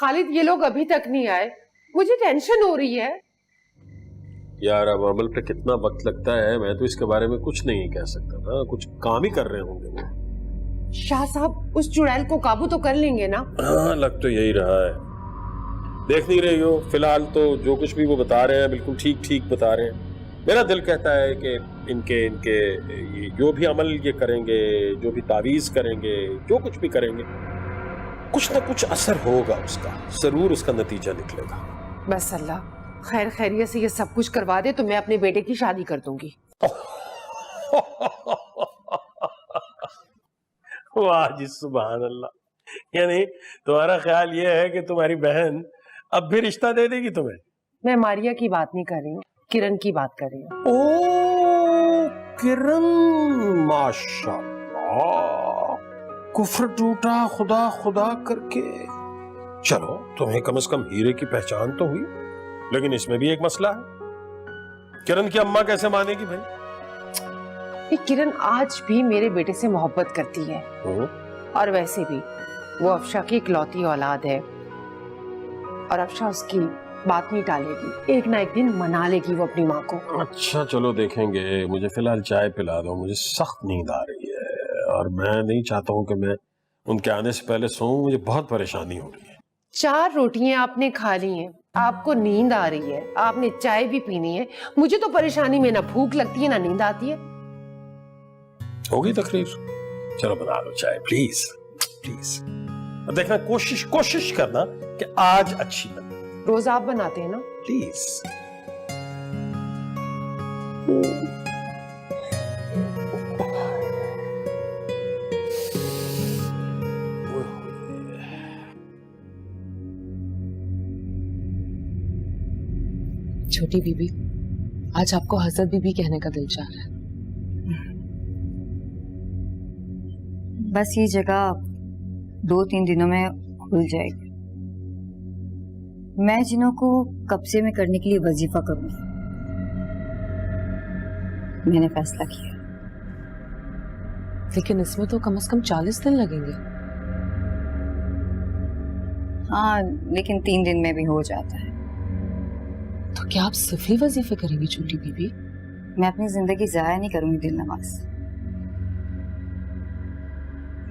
खालिद ये लोग अभी तक नहीं आए, मुझे टेंशन हो रही है। यार अब अमल पे कितना वक्त लगता है, मैं तो इसके बारे में कुछ नहीं कह सकता ना, कुछ काम ही कर रहे होंगे वो। शाह साहब उस चुड़ैल को काबू तो कर लेंगे ना? हाँ, लग तो यही रहा है। देख नहीं रही हो, फिलहाल तो जो कुछ भी वो बता रहे हैं बिल्कुल ठीक ठीक बता रहे हैं। मेरा दिल कहता है कि इनके इनके ये जो भी अमल ये करेंगे, जो भी तावीज करेंगे, जो कुछ भी करेंगे, कुछ ना कुछ असर होगा उसका, जरूर उसका नतीजा निकलेगा। बस अल्लाह खैर खैरियत से ये सब कुछ करवा दे तो मैं अपने बेटे की शादी कर दूंगी। वाह जी, सुभान अल्लाह। यानी तुम्हारा ख्याल ये है कि तुम्हारी बहन अब भी रिश्ता दे देगी तुम्हें? मैं मारिया की बात नहीं कर रही हूँ, किरण की बात कर रही हूँ। ओ किरण, माशाअल्लाह, कुफ्र टूटा खुदा खुदा करके। चलो, तुम्हें कम से कम हीरे की पहचान तो हुई, लेकिन इसमें भी एक मसला है। किरण की अम्मा कैसे मानेगी भाई? ये किरण आज भी मेरे बेटे से मोहब्बत करती है, और वैसे भी वो अफशा की इकलौती औलाद है, और अफशा उसकी बात नहीं टालेगी, एक ना एक दिन मना लेगी वो अपनी माँ को। अच्छा चलो देखेंगे, मुझे फिलहाल चाय पिला दो, मुझे सख्त नींद आ रही है और मैं नहीं चाहता हूँ कि मैं उनके आने से पहले सोऊं, मुझे बहुत परेशानी हो रही है। 4 रोटियां आपने खा ली हैं, आपको नींद आ रही है, आपने चाय भी पीनी है, मुझे तो परेशानी में ना भूख लगती है ना नींद आती है। हो गई तकरीर, चलो बना लो चाय प्लीज प्लीज। देखना, कोशिश करना कि आज अच्छी बने। रोज आप बनाते हैं ना? प्लीज। छोटी बीबी, आज आपको हजरत बीबी कहने का दिल चाह रहा है। बस ये जगह 2-3 दिनों में खुल जाएगी। मैं जिन्हों को कब्जे में करने के लिए वजीफा करूंगी, मैंने फैसला किया। लेकिन इसमें तो कम से कम 40 दिन लगेंगे। हाँ, लेकिन 3 दिन में भी हो जाता है। तो क्या आप सिफली वजीफे करेंगी छोटी बीबी? मैं अपनी जिंदगी जाया नहीं करूंगी दिल नवाज।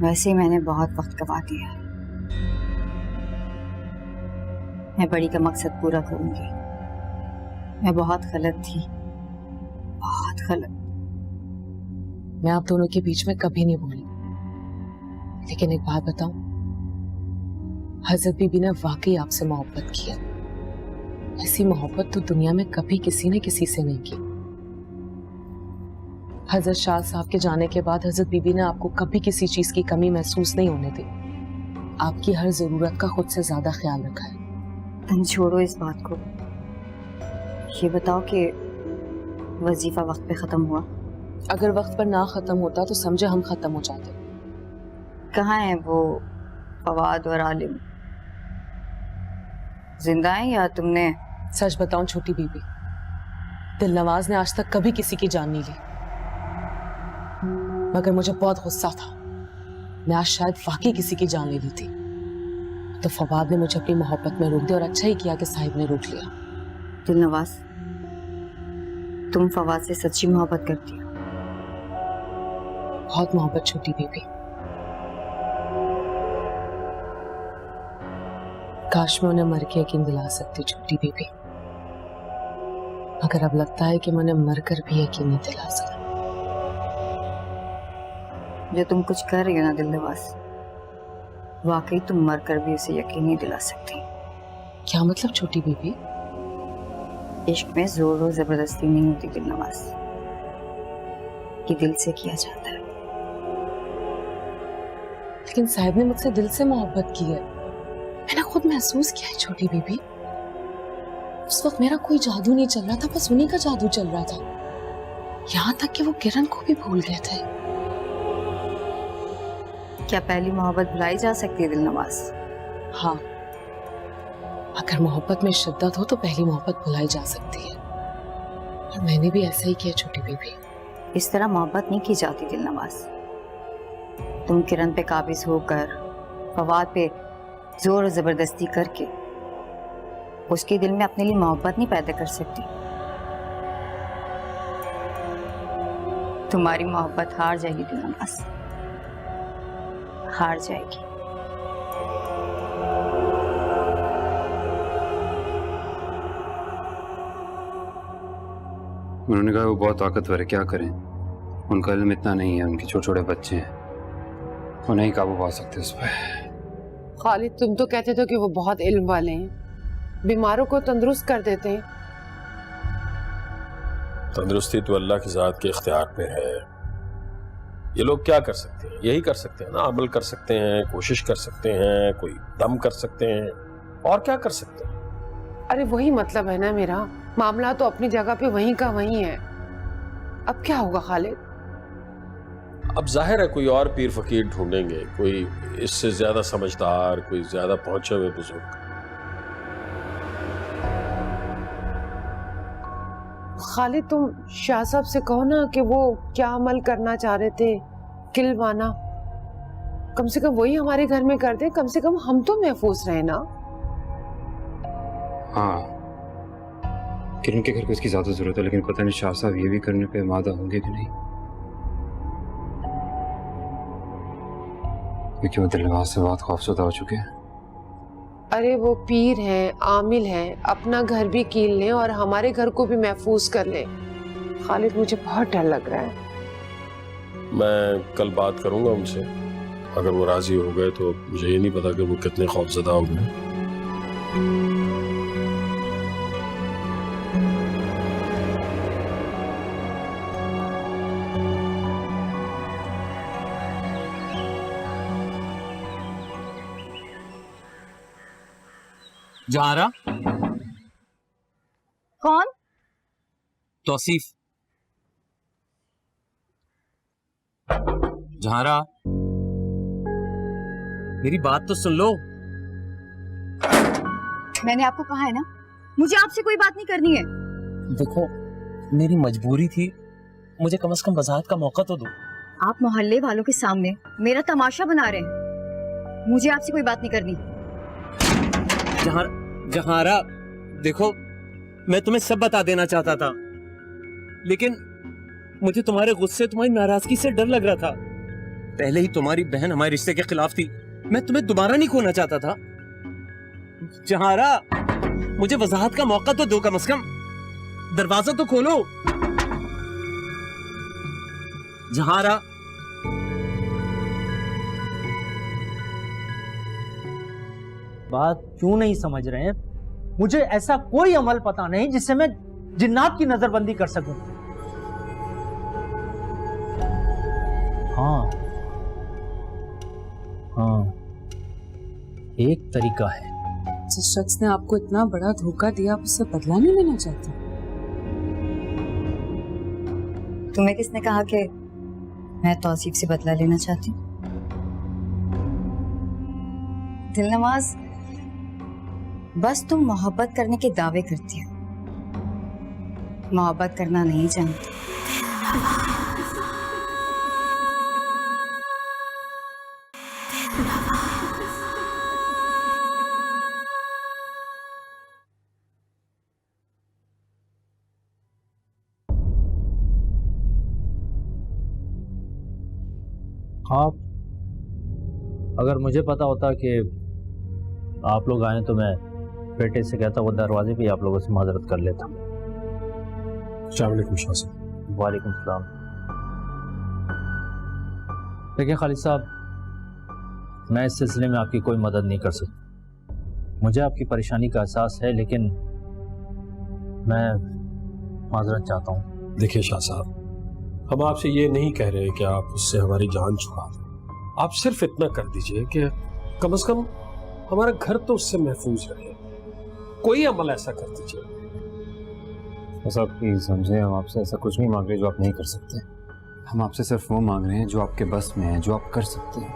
वैसे ही मैंने बहुत वक्त गवा दिया है। मैं बड़ी का मकसद पूरा करूंगी। मैं बहुत गलत थी, बहुत गलत। मैं आप दोनों के बीच में कभी नहीं बोली, लेकिन एक बात बताऊं, हजरत बीबी ने वाकई आपसे मोहब्बत की है। ऐसी मोहब्बत तो दुनिया में कभी किसी ने किसी से नहीं की। हजरत शाह साहब के जाने के बाद हजरत बीबी ने आपको कभी किसी चीज की कमी महसूस नहीं होने दी। आपकी हर जरूरत का खुद से ज्यादा ख्याल रखा है। तुम छोड़ो इस बात को, ये बताओ कि वजीफा वक्त पे खत्म हुआ? अगर वक्त पर ना खत्म होता तो समझे हम खत्म हो जाते। कहाँ है वो फवाद और आलिम? जिंदा है या तुमने? सच बताऊं छोटी बीबी, दिल नवाज ने आज तक कभी किसी की जान नहीं ली, मगर मुझे बहुत गुस्सा था। मैं आज शायद वाकई किसी की जान ले ली थी, तो फवाद ने मुझे अपनी मोहब्बत में रोक दिया, और अच्छा ही किया कि साहिब ने रोक लिया। दिल नवाज, तुम फवाद से सच्ची मोहब्बत करती हो? बहुत मोहब्बत छोटी बीबी। काश मैं उन्हें मर के यकीन दिला सकती छोटी बीबी, मगर अब लगता है कि मैं उन्हें मरकर भी यकीन नहीं दिला सकती। जो तुम कुछ कर रही हो ना दिल नवाज, वाकई तुम मरकर भी उसे यकीन नहीं दिला सकती। क्या मतलब छोटी बीबी? इश्क में जोर और जबरदस्ती नहीं होती दिल नवाज, ये दिल से किया जाता है। लेकिन साहिब ने मुझसे दिल से मोहब्बत की है, मैंने खुद महसूस किया है छोटी बीबी। उस वक्त मेरा कोई जादू नहीं चल रहा था, बस उन्हीं का जादू चल रहा था। यहाँ तक कि वो किरण को भी भूल गए थे। क्या पहली मोहब्बत भुलाई जा सकती है दिल नवाज? हाँ, अगर मोहब्बत में शिद्दत हो तो पहली मोहब्बत भुलाई जा सकती है, और मैंने भी ऐसा ही किया छोटी बीबी। इस तरह मोहब्बत नहीं की जाती दिल नवाज। तुम किरण पे काबिज होकर फवाद पे जोर और जबरदस्ती करके उसके दिल में अपने लिए मोहब्बत नहीं पैदा कर सकती। तुम्हारी मोहब्बत हार जाएगी दिलनवाज, हार जाएगी। उन्होंने कहा वो बहुत ताकतवर है, क्या करें, उनका इल्म इतना नहीं है, उनके छोटे छोटे बच्चे हैं, वो नहीं काबू पा सकते उस पर। खालिद, तुम तो कहते थे कि वो बहुत इल्म वाले हैं, बीमारों को तंदुरुस्त कर देते हैं। तंदुरुस्ती तो अल्लाह की ज़ात के इख्तियार पे है। ये लोग क्या कर सकते हैं? यही कर सकते हैं ना, अमल कर सकते हैं, कोशिश कर सकते हैं, कोई दम कर सकते हैं, और क्या कर सकते हैं? अरे वही मतलब है ना मेरा, मामला तो अपनी जगह पे वहीं का वहीं है। अब क्या होगा खालिद? अब जाहिर है कोई और पीर फकीर ढूंढेंगे, कोई इससे ज्यादा समझदार, कोई ज्यादा पहुंचे हुए बुजुर्ग। खालिद, तुम शाह साहब से कहो ना कि वो क्या अमल करना चाह रहे थे, किलवाना, कम से कम वही हमारे घर में कर दे, कम से कम हम तो महफूज रहे ना। हाँ, किरण के घर को इसकी ज्यादा जरूरत है, लेकिन पता नहीं शाह साहब ये भी करने पे मादा होंगे कि नहीं, क्योंकि वो दिलनवाज से बहुत खौफजदा हो चुके हैं। अरे वो पीर हैं, आमिल हैं, अपना घर भी कील लें और हमारे घर को भी महफूज कर लें। खालिद, मुझे बहुत डर लग रहा है। मैं कल बात करूंगा उनसे, अगर वो राजी हो गए तो मुझे ये नहीं पता कि वो कितने खौफजदा हो गए। जहारा। कौन? तौसीफ। जहारा, मेरी बात तो सुन लो। मैंने आपको कहा है ना, मुझे आपसे कोई बात नहीं करनी है। देखो, मेरी मजबूरी थी, मुझे कम से कम वजाहत का मौका तो दो। आप मोहल्ले वालों के सामने मेरा तमाशा बना रहे हैं, मुझे आपसे कोई बात नहीं करनी। जहारा, देखो, मैं तुम्हें सब बता देना चाहता था, लेकिन मुझे तुम्हारे गुस्से, तुम्हारी नाराजगी से डर लग रहा था। पहले ही तुम्हारी बहन हमारे रिश्ते के खिलाफ थी, मैं तुम्हें दोबारा नहीं खोना चाहता था। जहारा, मुझे वजाहत का मौका तो दो, कम से कम दरवाजा तो खोलो। जहारा, बात क्यों नहीं समझ रहे हैं? मुझे ऐसा कोई अमल पता नहीं जिससे मैं जिन्नात की नजरबंदी कर सकूं। हाँ, एक तरीका है। जिस शख्स ने आपको इतना बड़ा धोखा दिया, आप उससे बदला नहीं लेना चाहते? तुम्हें किसने कहा कि मैं तौसीफ से बदला लेना चाहती हूँ? दिलनवाज, बस तुम मोहब्बत करने के दावे करती हो, मोहब्बत करना नहीं जानती। आप, अगर मुझे पता होता कि आप लोग आए तो मैं बेटे से कहता वो दरवाजे पे आप लोगों से माजरत कर लेता। अस्सलामुअलैकुम शाह साहब। वालेकुम सलाम। देखिए खालिद साहब, मैं इस सिलसिले में आपकी कोई मदद नहीं कर सकता। मुझे आपकी परेशानी का एहसास है, लेकिन मैं माजरत चाहता हूँ। देखिए शाह साहब, हम आपसे ये नहीं कह रहे कि आप उससे हमारी जान छुड़ा दें। आप सिर्फ इतना कर दीजिए कि कम से कम हमारा घर तो उससे महफूज रहे। कोई अमल ऐसा कर दीजिए। साहब प्लीज समझे, हम आपसे ऐसा कुछ नहीं मांग रहे जो आप नहीं कर सकते। हम आपसे सिर्फ वो मांग रहे हैं जो आपके बस में है, जो आप कर सकते हैं।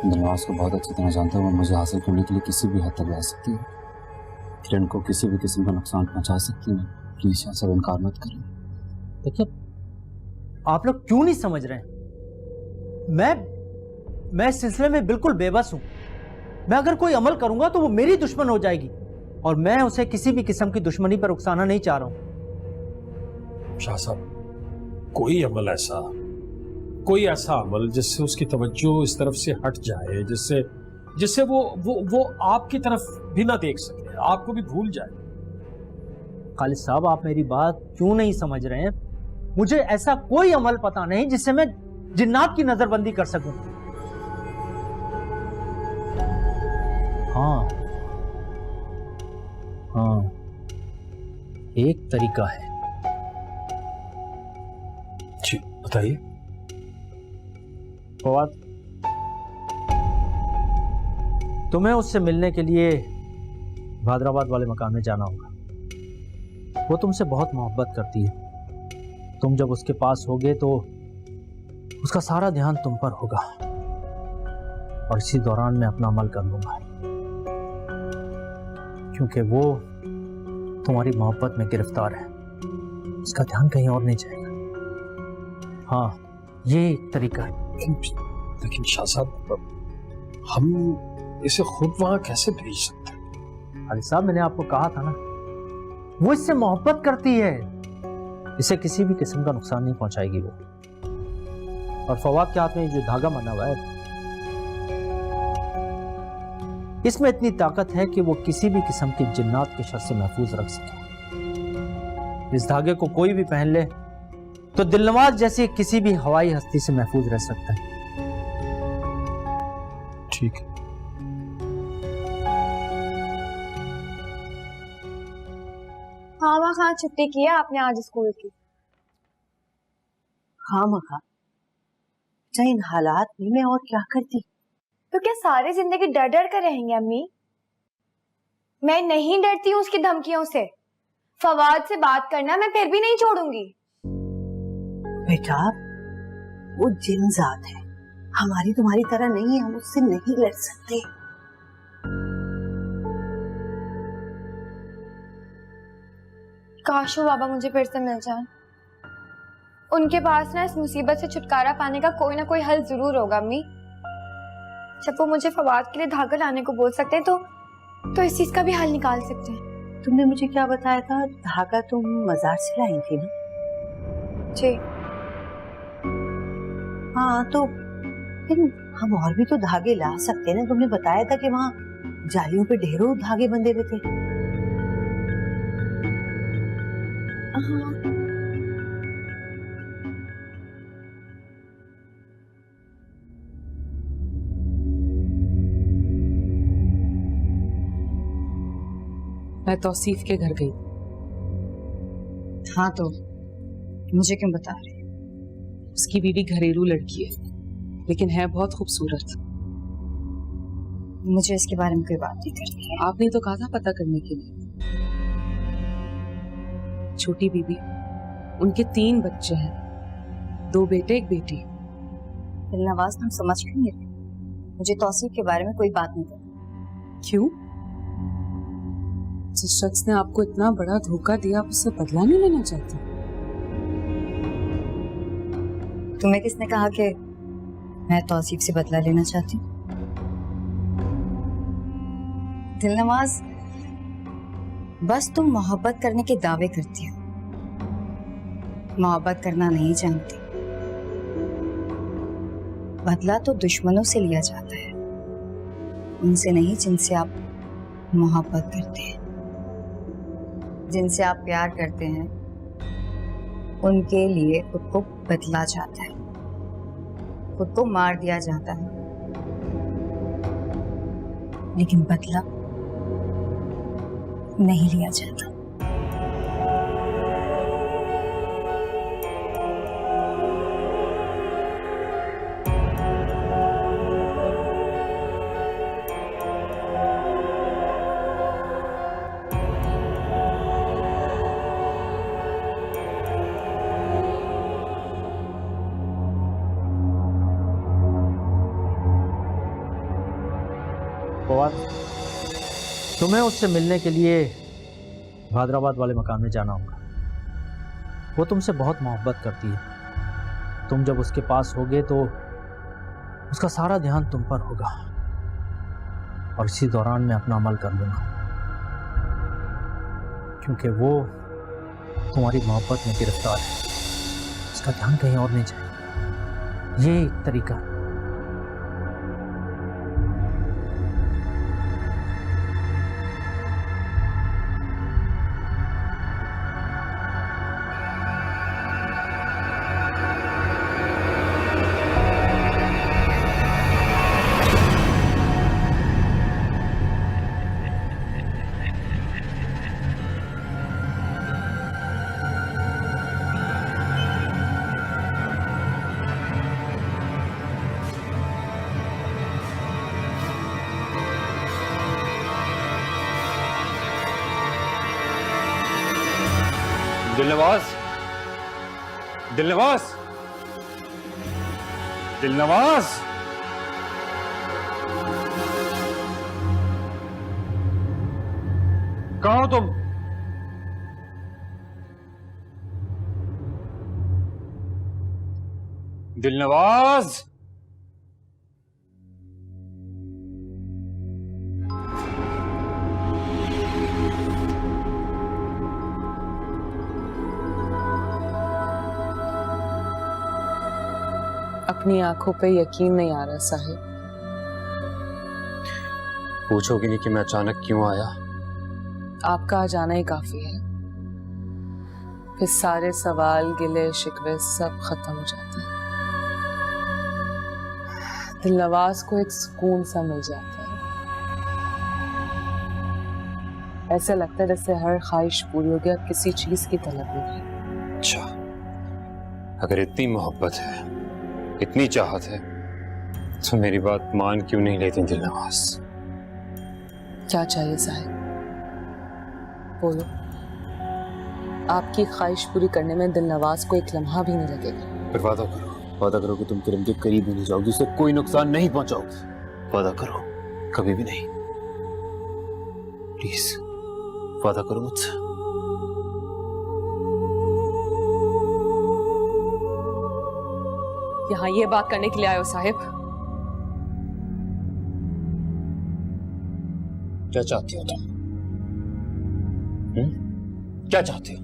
दिलनवाज को बहुत अच्छी तरह जानता हूँ, वो मुझे हासिल करने के लिए किसी भी हद तक जा सकती है। किरण को किसी भी किस्म का नुकसान पहुंचा सकती है। प्लीज शाह साहब, इनकार मत करें। देखिए, आप लोग क्यों नहीं समझ रहे हैं? मैं इस सिलसिले में बिल्कुल बेबस हूं। मैं अगर कोई अमल करूंगा तो वो मेरी दुश्मन हो जाएगी, और मैं उसे किसी भी किस्म की दुश्मनी पर उकसाना नहीं चाह रहा हूं। शाह साहब, कोई ऐसा अमल जिससे उसकी तवज्जो इस तरफ से हट जाए, जिससे वो आपकी तरफ भी ना देख सके, आपको भी भूल जाए। खालिद साहब, आप मेरी बात क्यों नहीं समझ रहे हैं? मुझे ऐसा कोई अमल पता नहीं जिससे मैं जिन्नात की नजरबंदी कर सकूं। हाँ, एक तरीका है। जी बताइए। फवाद, तुम्हें उससे मिलने के लिए भादराबाद वाले मकान में जाना होगा। वो तुमसे बहुत मोहब्बत करती है। तुम जब उसके पास होगे तो उसका सारा ध्यान तुम पर होगा, और इसी दौरान मैं अपना अमल कर लूंगा, क्योंकि वो तुम्हारी मोहब्बत में गिरफ्तार है। उसका ध्यान कहीं और नहीं जाएगा। हाँ, ये एक तरीका है। लेकिन शाह साहब, हम इसे खुद वहां कैसे भेज सकते हैं? अली साहब, मैंने आपको कहा था ना, वो इससे मोहब्बत करती है। इसे किसी भी किस्म का नुकसान नहीं पहुंचाएगी वो। और फवाद के हाथ में जो धागा बना हुआ है, इसमें इतनी ताकत है कि वो किसी भी किस्म के जिन्नात के शर से महफूज रख सके। इस धागे को कोई भी पहन ले तो दिलनवाज जैसी किसी भी हवाई हस्ती से महफूज रह सकता है। ठीक है। हाँ छुट्टी की है आपने आज स्कूल की? हाँ मखा, चाहे इन हालात में मैं और क्या करती। तो क्या सारी जिंदगी डर डर कर रहेंगे अम्मी? मैं नहीं डरती हूँ उसकी धमकियों से। फवाद से बात करना मैं फिर भी नहीं छोड़ूंगी। बेटा, वो जिनजात है, हमारी तुम्हारी तरह नहीं है, हम उससे नहीं लड़ सकते। काश वो बाबा मुझे फिर से मिल जाए। उनके पास ना इस मुसीबत से छुटकारा पाने का कोई ना कोई हल जरूर होगा अम्मी। जब वो मुझे फवाद के लिए धागा लाने को बोल सकते हैं तो इस चीज का भी हल निकाल सकते हैं। तुमने मुझे क्या बताया था? धागा तुम मजार से लाई थी ना? जी हाँ, तो हम और भी तो धागे ला सकते हैं ना। तुमने बताया था कि वहाँ जालियों पे ढेरों धागे बंधे हुए थे। हाँ। मैं तौसीफ के घर गई। हाँ, तो मुझे क्यों बता रहे? उसकी बीवी घरेलू लड़की है, लेकिन है बहुत खूबसूरत। मुझे इसके बारे में कोई बात नहीं करनी है। आपने तो कहा था पता करने के लिए। छोटी बीबी, उनके 3 बच्चे हैं, 2 बेटे 1 बेटी। दिलनवाज, तुम समझ क्यों नहीं रहे? मुझे तौसीफ के बारे में कोई बात नहीं करनी। क्यों? जिस शख्स ने आपको इतना बड़ा धोखा दिया, आप उससे बदला नहीं लेना चाहते? तुम्हें किसने कहा कि मैं तौसीफ से बदला लेना चाहती हूँ? दिलनवाज, बस तुम मोहब्बत करने के दावे करती हो, मोहब्बत करना नहीं जानती। बदला तो दुश्मनों से लिया जाता है, उनसे नहीं जिनसे आप मोहब्बत करते हैं। जिनसे आप प्यार करते हैं उनके लिए खुद को बदला जाता है, खुद को मार दिया जाता है, लेकिन बदला नहीं लिया जाता। तुम्हें उससे मिलने के लिए भादराबाद वाले मकान में जाना होगा। वो तुमसे बहुत मोहब्बत करती है। तुम जब उसके पास होगे तो उसका सारा ध्यान तुम पर होगा और इसी दौरान मैं अपना अमल कर लूंगा, क्योंकि वो तुम्हारी मोहब्बत में गिरफ्तार है। उसका ध्यान कहीं और नहीं जाए। ये एक तरीका है। दिलनवाज, दिलनवाज, दिलनवाज, कहाँ हो तुम? दिलनवाज, अपनी आंखों पे यकीन नहीं आ रहा साहिब। पूछोगे नहीं कि मैं अचानक क्यों आया? आपका आ जाना ही काफी है, फिर सारे सवाल गिले शिकवे सब खत्म हो जाते हैं। दिलनवाज को एक सुकून सा मिल जाता है। ऐसा लगता है जैसे हर ख्वाहिश पूरी हो गया, किसी चीज की तलब नहीं। अच्छा, अगर इतनी मोहब्बत है, इतनी चाहत है, तो मेरी बात मान क्यों नहीं लेती दिलनवाज? क्या चाहिए साहिब, बोलो। आपकी ख्वाहिश पूरी करने में दिलनवाज को एक लम्हा भी नहीं लगेगा। फिर वादा करो कि तुम किरण के करीब भी नहीं जाओगी, उसे कोई नुकसान नहीं पहुंचाओगी। वादा करो, कभी भी नहीं। प्लीज वादा करो मुझसे। यहाँ ये बात करने के लिए आए हो साहिब? क्या चाहती हो तुम? क्या चाहती हो?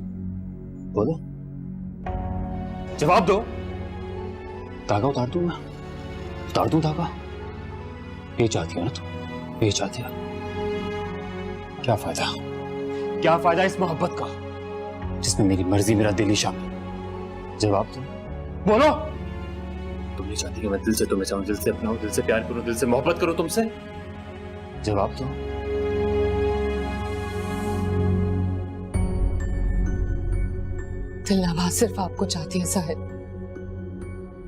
बोलो, जवाब दो। धागा उतार दूं मैं? उतार दूं धागा? ये चाहती हो ना तुम? ये चाहती हो? क्या फायदा? क्या फायदा इस मोहब्बत का जिसमें मेरी मर्जी, मेरा दिल ही शामिल? जवाब दो, बोलो। तुम नहीं चाहती कि मैं दिल से तुम्हें चाहूं, दिल से अपनाऊं, दिल से प्यार करूं, दिल से मोहब्बत करूं तुमसे? जवाब दो। दिलनवाज सिर्फ आपको चाहती है साहिब,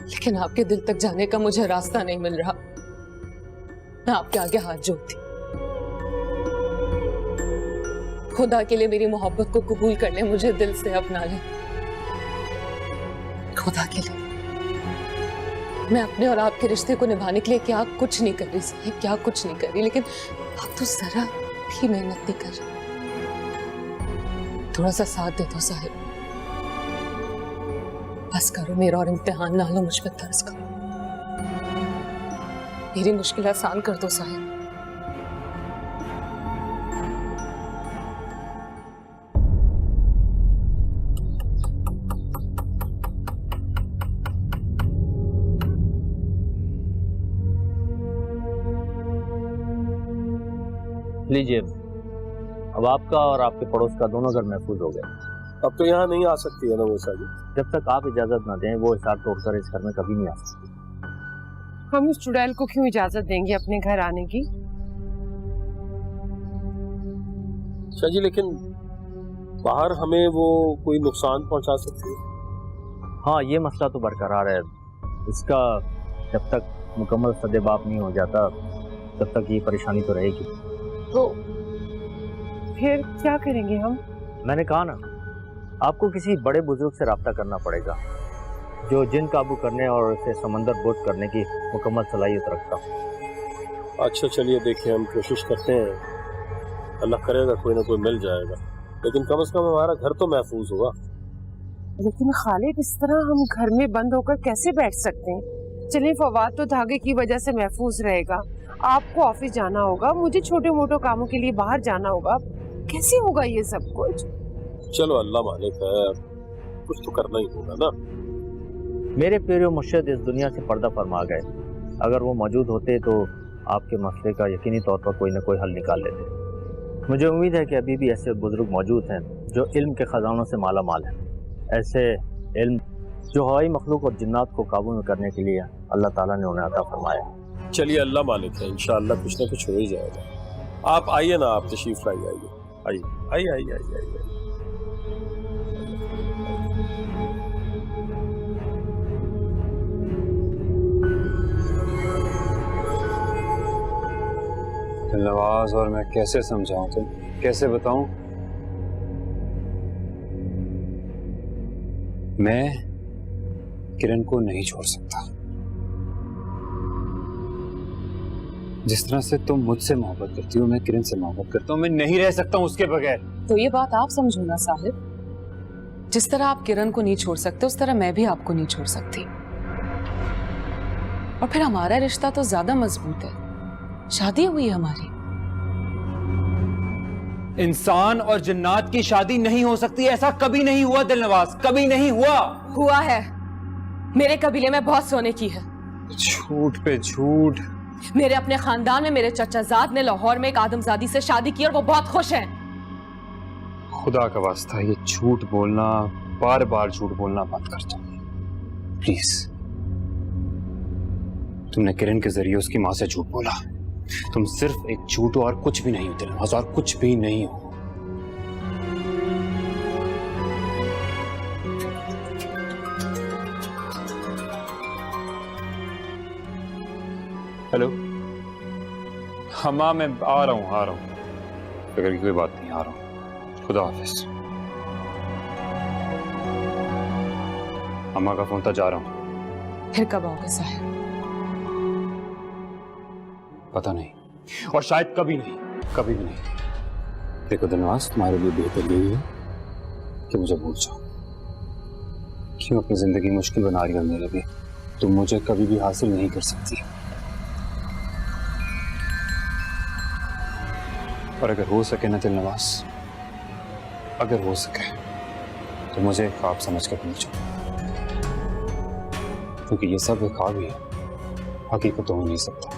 लेकिन आपके दिल तक जाने का मुझे रास्ता नहीं मिल रहा। मैं आपके आगे हाथ जोड़ती, खुदा के लिए मेरी मोहब्बत को कबूल कर ले, मुझे दिल से अपना ले। खुदा के लिए मैं अपने और आपके रिश्ते को निभाने के लिए क्या कुछ नहीं कर रही साहिब, क्या कुछ नहीं कर रही, लेकिन आप तो जरा भी मेहनत नहीं कर रहे। थोड़ा सा साथ दे दो साहिब, बस करो, मेरा और इम्तिहान ना लो, मुझ पर तरस करो, मेरी मुश्किल आसान कर दो साहिब। लीजिए, अब आपका और आपके पड़ोस का दोनों घर महफूज हो गए। अब तो यहाँ नहीं आ सकती है ना वो साजी। जब तक आप इजाजत ना दें, वो हिसाब तोड़कर इस घर में कभी नहीं आ सकती। हम उस चुड़ैल को क्यों इजाजत देंगे अपने घर आने की? शाजी, लेकिन बाहर हमें वो कोई नुकसान पहुंचा सकती है। हाँ, ये मसला तो बरकरार है। इसका जब तक मुकम्मल सदेबाप नहीं हो जाता, तब तक ये परेशानी तो रहेगी। तो फिर क्या करेंगे हम? मैंने कहा ना, आपको किसी बड़े बुजुर्ग से राब्ता करना पड़ेगा जो जिन काबू करने और उसे समंदर बोझ करने की मुकम्मल सलाहियत रखता हो। अच्छा चलिए, देखें, हम कोशिश करते हैं, अल्लाह करेगा कोई ना कोई मिल जाएगा, लेकिन कम से कम हमारा घर तो महफूज होगा। लेकिन खालिद, इस तरह हम घर में बंद होकर कैसे बैठ सकते हैं? चलिए, फवाद तो धागे की वजह से महफूज रहेगा, आपको ऑफिस जाना होगा, मुझे छोटे मोटे कामों के लिए बाहर जाना होगा, कैसे होगा ये सब कुछ? चलो अल्लाह मालिक है, कुछ तो करना ही होगा ना। मेरे प्रिय मुर्शिद इस दुनिया से पर्दा फरमा गए। अगर वो मौजूद होते तो आपके मसले का यकीनी तौर पर कोई ना कोई हल निकाल लेते। मुझे उम्मीद है कि अभी भी ऐसे बुजुर्ग मौजूद हैं जो इल्म के ख़जानों से माला माल हैं, ऐसे इल्म जो हवाई मखलूक और जिन्नात को काबू में करने के लिए अल्लाह ताला ने उन्हें अता फरमाया। चलिए अल्लाह मालिक है, इंशाअल्लाह कुछ ना कुछ हो ही जाएगा। आप आइए ना, आप तशरीफ लाइए, आइए आइए आइए आइए आइए। नवाज, और मैं कैसे समझाऊं, तुम कैसे बताऊं? मैं किरण को नहीं छोड़ सकता। जिस तरह से तुम मुझसे मोहब्बत करती हो, मैं किरण से मोहब्बत करता हूं। मैं नहीं रह सकता हूं उसके बगैर। तो ये बात आप समझो ना साहिब, जिस तरह आप किरण को नहीं छोड़ सकते उस तरह मैं भी आपको नहीं छोड़ सकती। और फिर हमारा रिश्ता तो ज्यादा मजबूत है, शादी हुई है हमारी। इंसान और जिन्नात की शादी नहीं हो सकती, ऐसा कभी नहीं हुआ दिलनवाज, कभी नहीं हुआ। हुआ है, मेरे कबीले में बहुत सोने की है। झूठ पे झूठ। मेरे अपने खानदान में मेरे चचाजाद ने लाहौर में एक आदमजादी से शादी की और वो बहुत खुश हैं। खुदा का वास्ता ये झूठ बोलना, बार बार झूठ बोलना बंद कर दो प्लीज। तुमने किरण के जरिए उसकी माँ से झूठ बोला। तुम सिर्फ एक झूठ हो और कुछ भी नहीं हो दिलनवाज, और कुछ भी नहीं हो। हेलो, हाँ माँ, मैं आ रहा हूँ। फिक्र की कोई बात नहीं, आ रहा हूँ। खुदा हाफिज। अम्मा का फोन था, जा रहा हूँ। फिर कब आओगे साहिब? पता नहीं, और शायद कभी नहीं, कभी भी नहीं। देखो दिलनवाज, तुम्हारे लिए बेहतर यही है कि मुझे भूल जाओ। क्यों अपनी जिंदगी मुश्किल बना रही हो मेरे लिए? तुम मुझे कभी भी हासिल नहीं कर सकती। और अगर हो सके ना दिलनवाज, अगर हो सके तो मुझे एक ख्वाब समझ कर भूल जाओ, क्योंकि ये सब एक ख्वाब ही है, हकीकत हो नहीं सकता।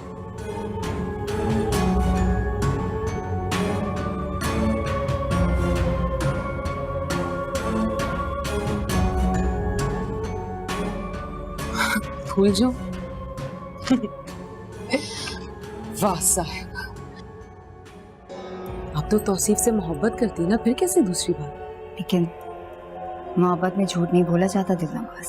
भूल जाओ? वाह साहिब, आप तो तौसीफ से मोहब्बत करती ना, फिर कैसे दूसरी बार? लेकिन मोहब्बत में झूठ नहीं बोला जाता दिलनवाज।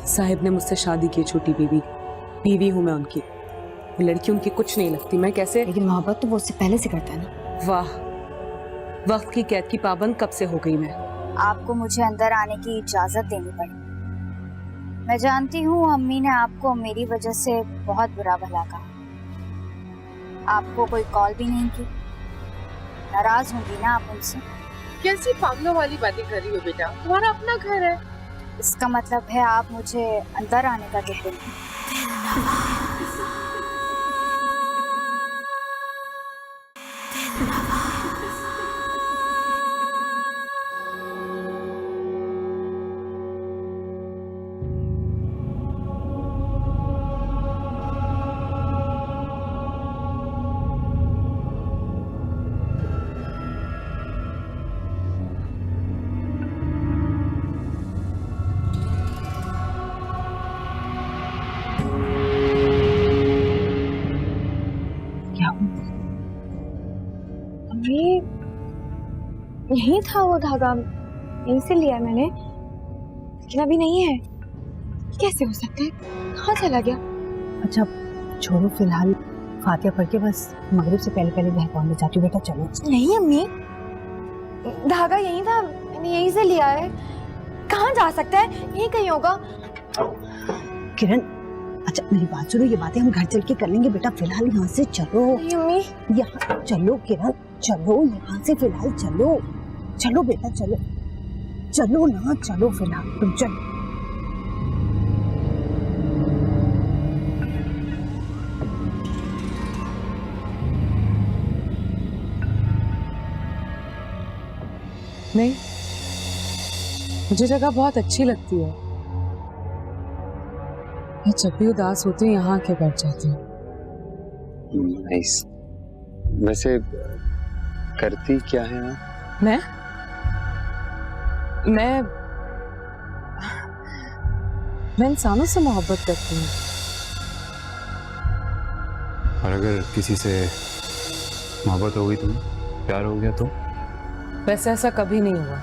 साहिब ने मुझसे शादी की, छोटी बीवी हूँ मैं उनकी। वो लड़की उनकी कुछ नहीं लगती, मैं कैसे? लेकिन मोहब्बत तो वो उससे पहले से करता है ना। वाह, वक्त की कैद की पाबंद कब से हो गई मैं। आपको मुझे अंदर आने की इजाजत देनी पड़ी। मैं जानती हूँ अम्मी ने आपको मेरी वजह से बहुत बुरा भला कहा। आपको कोई कॉल भी नहीं की। नाराज होंगी ना आप उनसे? कैसी पागलों वाली बातें कर रही हो बेटा, तुम्हारा अपना घर है। इसका मतलब है आप मुझे अंदर आने का कहते हैं। यही था वो धागा, यहीं से लिया मैंने, लेकिन अभी नहीं है। कैसे हो सकता है? कहाँ चला गया? अच्छा छोड़ो, फिलहाल फातिहा पढ़ के बस मगरिब से पहले पहले घर पहुंच जाती हूँ। बेटा चलो। नहीं अम्मी, धागा यही था, मैंने यहीं से लिया है। कहाँ जा सकता है? यहीं कहीं होगा। किरण, अच्छा मेरी बात सुनो, ये बातें हम घर चल के कर लेंगे। बेटा फिलहाल यहाँ से चलो। नहीं अम्मी, यहाँ चलो किरण, चलो यहाँ से फिलहाल चलो। चलो बेटा चलो, चलो ना, चलो फिलहाल तुम चलो। नहीं, मुझे जगह बहुत अच्छी लगती है। मैं जब भी उदास होती हूँ यहाँ आके बैठ जाती हूँ। नाइस। वैसे करती क्या है आप? मैं इंसानों से मोहब्बत करती हूँ। और अगर किसी से मोहब्बत हो गई, तुम्हें प्यार हो गया तो? वैसे ऐसा कभी नहीं हुआ,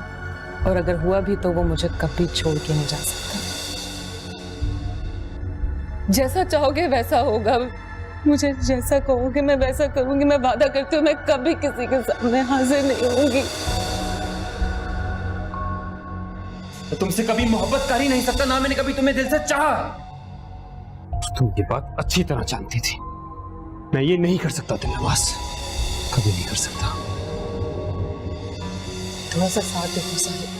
और अगर हुआ भी तो वो मुझे कभी छोड़ के नहीं जा सकता। जैसा चाहोगे वैसा होगा, मुझे जैसा कहोगे मैं वैसा करूंगी। मैं वादा करती हूँ मैं कभी किसी के सामने हाजिर नहीं होंगी। तो तुमसे कभी मोहब्बत कर ही नहीं सकता, ना मैंने कभी तुम्हें दिल से चाहा। तुम ये बात अच्छी तरह जानती थी। मैं ये नहीं कर सकता दिलनवाज, कभी नहीं कर सकता। थोड़ा सा साथ देखो साहिब,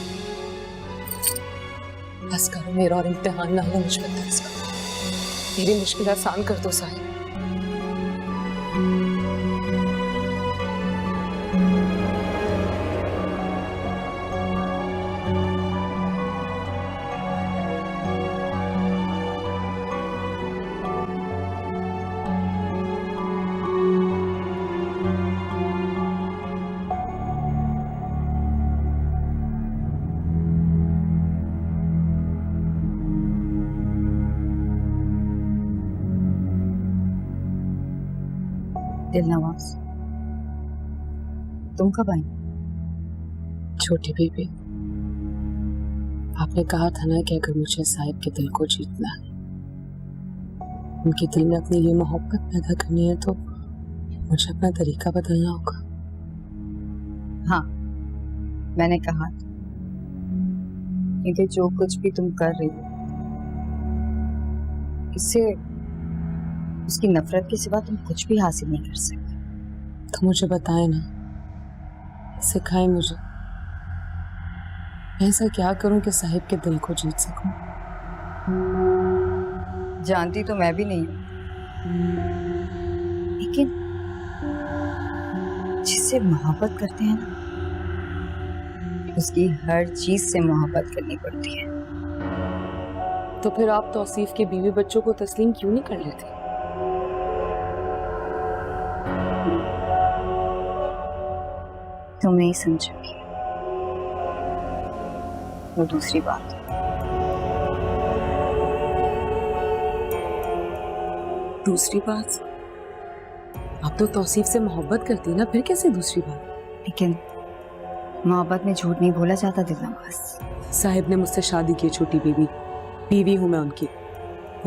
बस करो, मेरा और इम्तिहान ना हो मुझ पर तरस करो। मेरी मुश्किल आसान कर दो साहिब। दिलनवाज, तुम कब आई? छोटी बीबी, आपने कहा था ना कि अगर मुझे साहिब के दिल को जीतना है, उनके दिल में अपनी ये मोहब्बत पैदा करनी है, तो मुझे अपना तरीका बदलना होगा। हाँ, मैंने कहा था, क्योंकि जो कुछ भी तुम कर रही हो, इससे उसकी नफरत के सिवा तुम कुछ भी हासिल नहीं कर सकते। तो मुझे बताए ना, सिखाए मुझे, मैं ऐसा क्या करूं कि साहिब के दिल को जीत सकूं? जानती तो मैं भी नहीं हूं, लेकिन जिससे मोहब्बत करते हैं ना, उसकी हर चीज से मोहब्बत करनी पड़ती है। तो फिर आप तौसीफ के बीवी बच्चों को तस्लीम क्यों नहीं कर लेते? तुम नहीं समझोगी, वो दूसरी बात है। दूसरी बात? आप तो तौसीफ से मोहब्बत करती ना, फिर कैसे दूसरी बात? लेकिन मोहब्बत में झूठ नहीं बोला जाता दिलनवाज। साहिब ने मुझसे शादी की, छोटी बीवी, बीवी हूं मैं उनकी।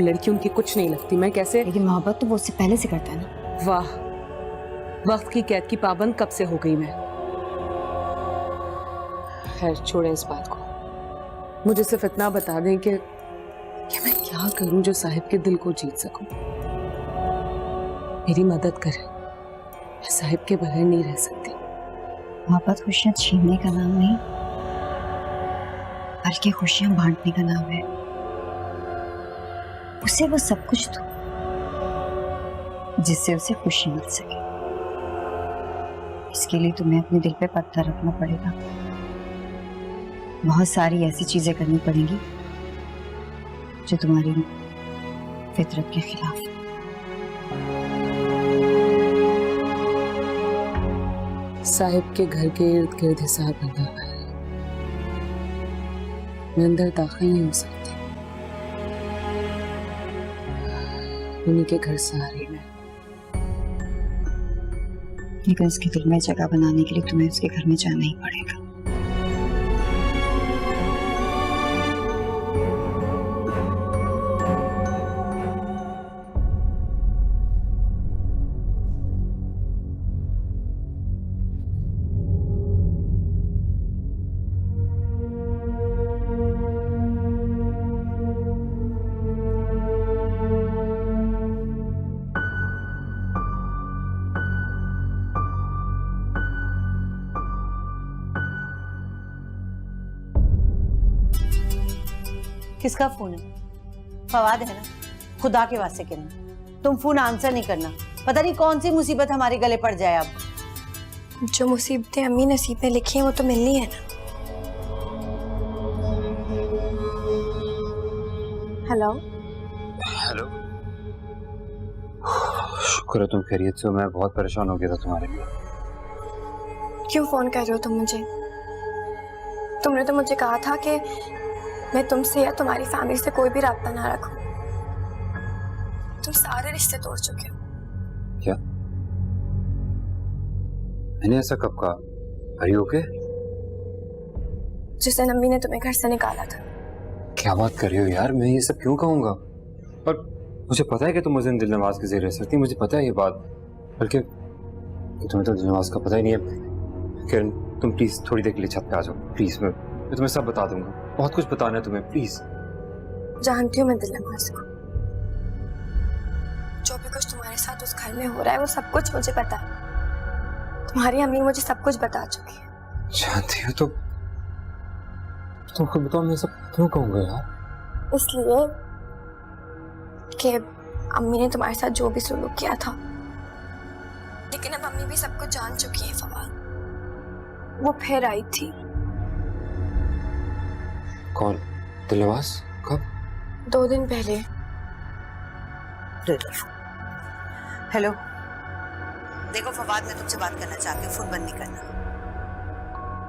लड़की उनकी कुछ नहीं लगती, मैं कैसे? लेकिन मोहब्बत तो वो उससे पहले से करता है ना। वाह, वक्त की कैद की पाबंद कब से हो गई मैं। खैर छोड़ें इस बात को, मुझे सिर्फ इतना बता दें कि मैं क्या करूं जो साहिब के दिल को जीत सकूं। मेरी मदद करें, मैं साहिब के बगैर नहीं रह सकती। मोहब्बत खुशियां छीनने का नाम नहीं, बल्कि खुशियां बांटने का नाम है। उसे वो सब कुछ दो जिससे उसे खुशी मिल सके। इसके लिए तुम्हें अपने दिल पे पत्थर रखना पड़ेगा, बहुत सारी ऐसी चीजें करनी पड़ेंगी जो तुम्हारी फितरत के खिलाफ है। साहिब के घर के इर्द गिर्द हिसाब बना हुआ है, मैं अंदर दाखिल नहीं हो सकती। उन्हीं के घर से आ रही मैं, लेकिन उसके दिल में जगह बनाने के लिए तुम्हें उसके घर में जाना ही पड़ेगा। किसका फोन है? फवाद है ना? खुदा के वास्ते कहना, तुम फोन आंसर नहीं करना, पता नहीं कौन सी मुसीबत हमारे गले पड़ जाए। अब जो मुसीबतें अम्मी नसीब में लिखी हैं वो तो मिलनी है ना। हेलो। हेलो, शुक्र है तुम खैरियत से हो। मैं बहुत परेशान हो गया था तुम्हारे लिए। क्यों फोन कर रहे हो तुम मुझे? तुमने तो मुझे कहा था कि मैं तुमसे या तुम्हारी फैमिली से कोई भी रास्ता ना रखूं। तुम सारे रिश्ते तोड़ चुके हो। क्या? मैंने ऐसा कब कहा? Are you okay? जिस दिन अम्मी ने तुम्हें घर से निकाला था। क्या बात कर रही हो यार? मैं ये सब क्यों कहूंगा? और मुझे पता है कि तुम उस दिन दिलनवाज के ज़ेर रह सकती, मुझे पता है ये बात। बल्कि तुम्हें तो दिलनवाज का पता ही नहीं है। किरण, तुम प्लीज थोड़ी देर के लिए छत पे आ जाओ प्लीज। मैं तुम्हें सब बता दूंगा। बहुत कुछ बताना है तुम्हें, प्लीज। जानती हूँ मैं दिलनवाज को। जो भी कुछ तुम्हारे साथ उस घर में हो रहा है वो सब कुछ मुझे पता है। तुम्हारी अम्मी मुझे सब कुछ बता चुकी है। जानती हो तो तुम खुद बताओ, मैं सब क्यों कहूंगा यार? इसलिए कि अम्मी ने तुम्हारे साथ जो भी सलूक किया था, लेकिन अब अम्मी भी सब कुछ जान चुकी है फवाद। वो फिर आई थी। कौन? दिलनवाज? कब? 2 दिन पहले। हेलो, देखो फवाद, मैं तुमसे बात करना चाहती हूँ, फोन बंद नहीं करना।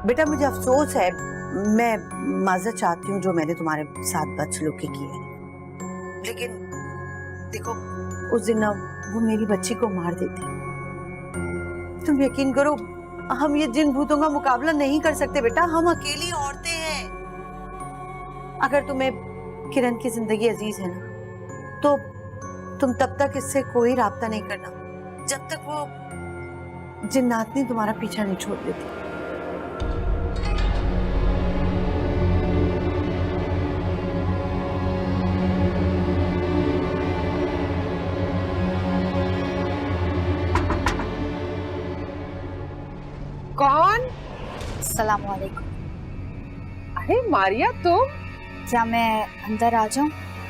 बेटा मुझे अफसोस है, मैं माजरत चाहती हूँ जो मैंने तुम्हारे साथ बदसलूकी की है, लेकिन देखो उस दिन ना वो मेरी बच्ची को मार देती। तुम यकीन करो, हम ये जिन भूतों का मुकाबला नहीं कर सकते बेटा, हम अकेली औरतें हैं। अगर तुम्हें किरण की जिंदगी अजीज है ना, तो तुम तब तक इससे कोई राब्ता नहीं करना जब तक वो जिन्नातनी तुम्हारा पीछा नहीं छोड़ देती। कौन? अस्सलाम वालेकुम। अरे मारिया, तुम? क्या मैं अंदर आ जाऊं?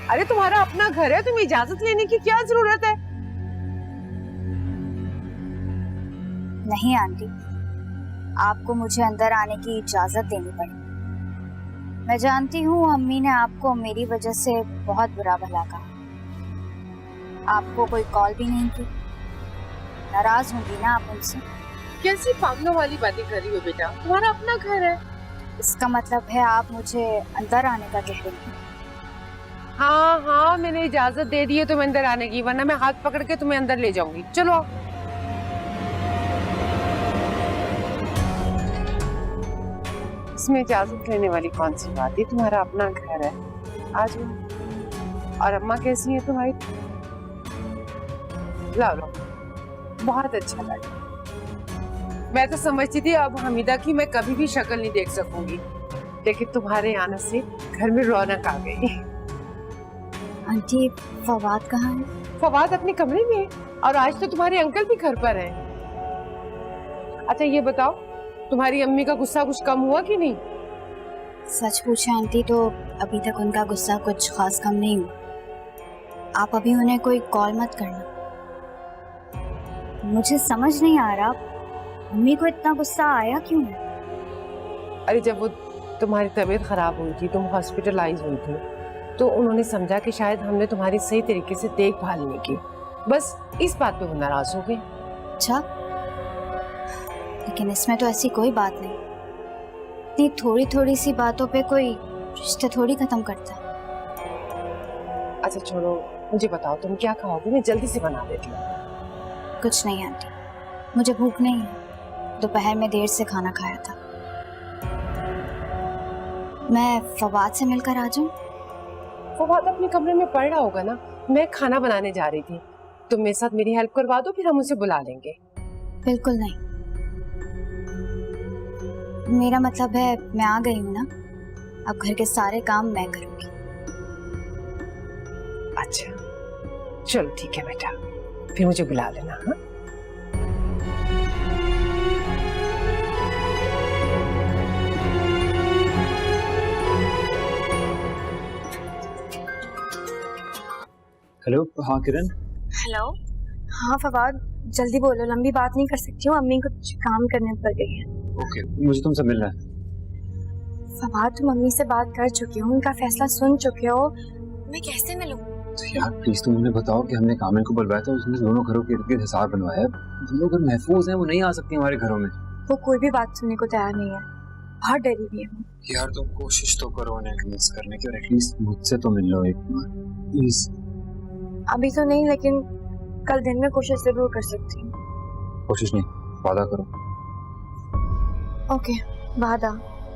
अरे तुम्हारा अपना घर है, तुम्हें इजाजत लेने की क्या जरूरत है? नहीं आंटी, आपको मुझे अंदर आने की इजाजत देनी पड़ी। मैं जानती हूँ अम्मी ने आपको मेरी वजह से बहुत बुरा भला कहा। आपको कोई कॉल भी नहीं की। नाराज होंगी ना आप उनसे? कैसी पागलों वाली बातें कर रही हो बेटा? तुम्हारा अपना घर है। इसका मतलब है आप मुझे अंदर आने का कह रही हैं? हाँ हाँ, मैंने इजाजत दे दी है तुम्हें अंदर आने की, वरना मैं हाथ पकड़ के तुम्हें अंदर ले जाऊंगी। चलो आओ। इसमें इजाजत लेने वाली कौन सी बात है? तुम्हारा अपना घर है, आ जाओ। और अम्मा कैसी है तुम्हारी? लो, बहुत अच्छा लगा। मैं तो समझती थी अब हमीदा की मैं कभी भी शक्ल नहीं देख सकूंगी, लेकिन तुम्हारे आने से घर में रौनक आ गई। आंटी, फवाद कहाँ है? फवाद अपने कमरे में है, और आज तो तुम्हारे अंकल भी घर पर हैं। अच्छा ये बताओ, तुम्हारी अम्मी का गुस्सा कुछ कम हुआ कि नहीं? सच पूछे आंटी तो अभी तक उनका गुस्सा कुछ खास कम नहीं हुआ। आप अभी उन्हें कोई कॉल मत करना। मुझे समझ नहीं आ रहा अम्मी को इतना गुस्सा आया क्यों है? अरे जब वो तुम्हारी तबीयत खराब हुई थी, तुम हॉस्पिटलाइज हुई थी, तो उन्होंने समझा कि शायद हमने तुम्हारी सही तरीके से देखभाल नहीं की। बस इस बात पे वो नाराज हो गए। अच्छा, लेकिन इसमें तो ऐसी कोई बात नहीं। इतनी थोड़ी थोड़ी सी बातों पे कोई रिश्ते थोड़ी खत्म करता है। अच्छा छोड़ो, मुझे बताओ तुम क्या खाओगे? मैं जल्दी से बना देती हूँ। कुछ नहीं आंटी, मुझे भूख नहीं है। दोपहर में देर से खाना खाया था। मैं फवाद से मिलकर आ जाऊं? फवाद अपने कमरे में पड़ रहा होगा ना। मैं खाना बनाने जा रही थी, तुम मेरे साथ मेरी हेल्प करवा दो, फिर हम उसे बुला लेंगे। बिल्कुल नहीं, मेरा मतलब है मैं आ गई हूँ ना, अब घर के सारे काम मैं करूंगी। अच्छा चलो ठीक है बेटा, फिर मुझे बुला लेना। हाँ हेलो, हाँ किरण। हेलो, हाँ फवाद, जल्दी बोलो, लंबी बात नहीं कर सकती हूँ, अम्मी कुछ काम करने पड़ गई है। ओके, मुझे तुमसे मिलना है। फवाद, तुम अम्मी से बात कर चुकी हो, उनका फैसला सुन चुके हो, मैं कैसे मिलूं? तो यार प्लीज तुम उन्हें बताओ कि हमने कामिल को बुलवाया था, उसने दोनों घरों के इर्द गिर्द हिसाब बनवाया है। दोनों घर महफूज हैं, वो नहीं आ सकती हमारे घरों में। वो कोई भी बात सुनने को तैयार नहीं है, बहुत डरी हुई है। यार तुम कोशिश तो करो उन्हें कन्विंस करने की, और एटलीस्ट मुझसे तो मिल लो एक बार प्लीज। अभी तो नहीं, लेकिन कल दिन में कोशिश जरूर कर सकती हूँ। कोशिश नहीं, वादा करो। ओके, वादा।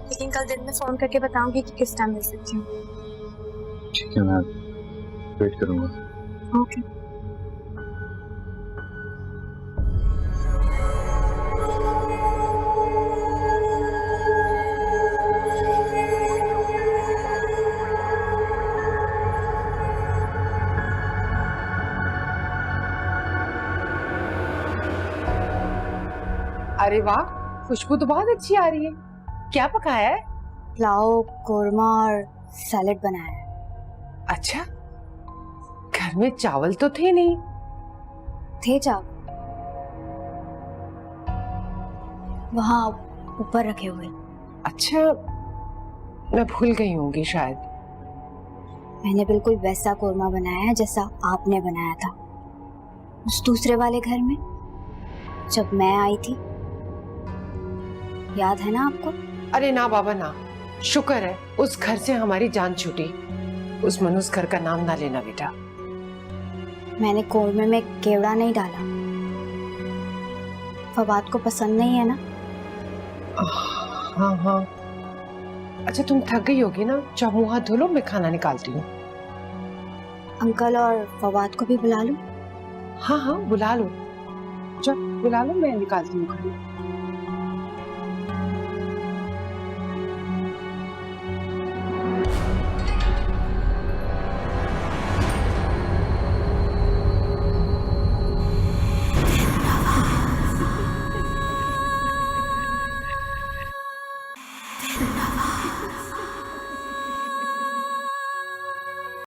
लेकिन कल दिन में फोन करके बताऊंगी कि किस टाइम मिल सकती हूँ। ठीक है, मैं वेट करूंगा। ओके। अरे वाह, खुशबू तो बहुत अच्छी आ रही है। क्या पकाया है? पुलाव, कोरमा और सैलेड बनाया है। अच्छा, घर में चावल तो थे नहीं। थे चावल, वहाँ ऊपर रखे हुए। अच्छा, मैं भूल गई होंगी शायद। मैंने बिल्कुल वैसा कोरमा बनाया है जैसा आपने बनाया था उस दूसरे वाले घर में जब मैं आई थी। याद है ना आपको? अरे ना बाबा ना, शुक्र है उस घर से हमारी जान छूटी। उस मनुष्य घर का नाम ना लेना बेटा। मैंने कोरमे में केवड़ा नहीं डाला। फवाद को पसंद नहीं है ना? हाँ हाँ। अच्छा, तुम थक गई होगी ना, चाहे मुंह हाथ धो लो, मैं खाना निकालती हूँ। अंकल और फवाद को भी बुला लूं? हाँ हाँ, बुला लो। चल बुला लो, मैं निकालती हूँ खाना।